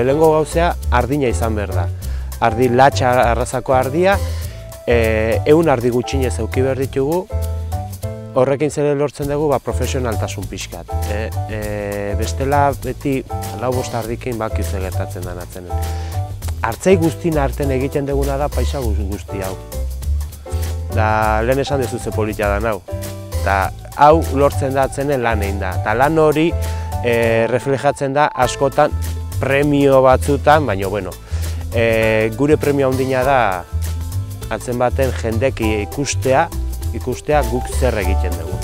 lehenengo gauzea ardina izan behar da. Ardi latxa arrazako ardia, 100 ardi gutxinez eduki behar ditugu, horrekin zer lortzen dugu profesionaltasun pixkat. Bestela beti lau bost ardikin bakiuze gertatzen den atzenen. Artzai guztin arten egiten duguna da paisa guzti hau. Da lehen esan dezu ze politia da hau. Eta hau lortzen da atzenen lan egin da. Eta lan hori reflejatzen da askotan premio batzutan, baina bueno, gure premio handina da atzen baten jendek ikustea guk zer egiten dugu.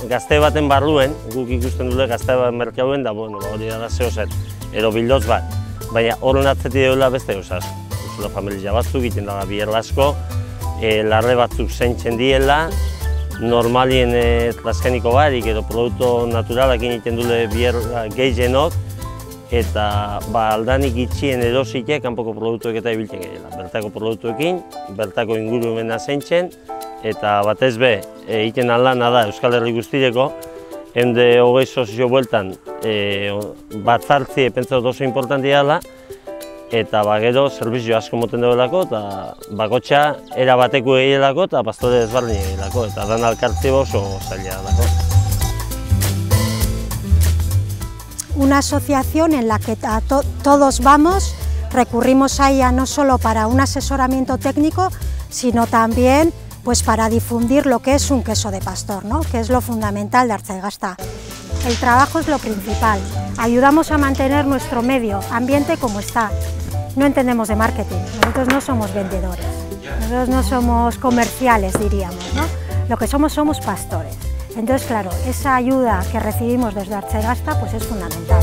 Gazte baten barruen, guk ikusten dule gazte bat merkeauen da, hori da zehozen, edo bildoz bat, baina horren atzetik deula beste gauzaz. Uzula familia batzuk egiten dara bier asko, larre batzuk zeintzen diela, normalien transgeniko barik edo produktu naturalak egiten dule bier gehienok, eta aldanik itxien erositek kanpoko produktuek eta ibiltzen gehiela. Bertako produktuekin, bertako ingurumena zeintzen, eta batez be, egiten alana da Euskal Herri guztireko, ende 20 sozio bueltan batzartzi pentsatu oso importantia dela, eta gero zerbizio asko moten duelako, eta bakotxa erabateko egielako eta pastore ezberdin egielako, eta dan alkartzi oso zaila delako. Una asociación en la que todos vamos, recurrimos a ella no solo para un asesoramiento técnico, sino también pues para difundir lo que es un queso de pastor, ¿no? Que es lo fundamental de Artzaigasta. El trabajo es lo principal, ayudamos a mantener nuestro medio ambiente como está. No entendemos de marketing, nosotros no somos vendedores, nosotros no somos comerciales, diríamos, ¿no? Lo que somos pastores. Entonces, claro, esa ayuda que recibimos desde Artzaigasta pues es fundamental.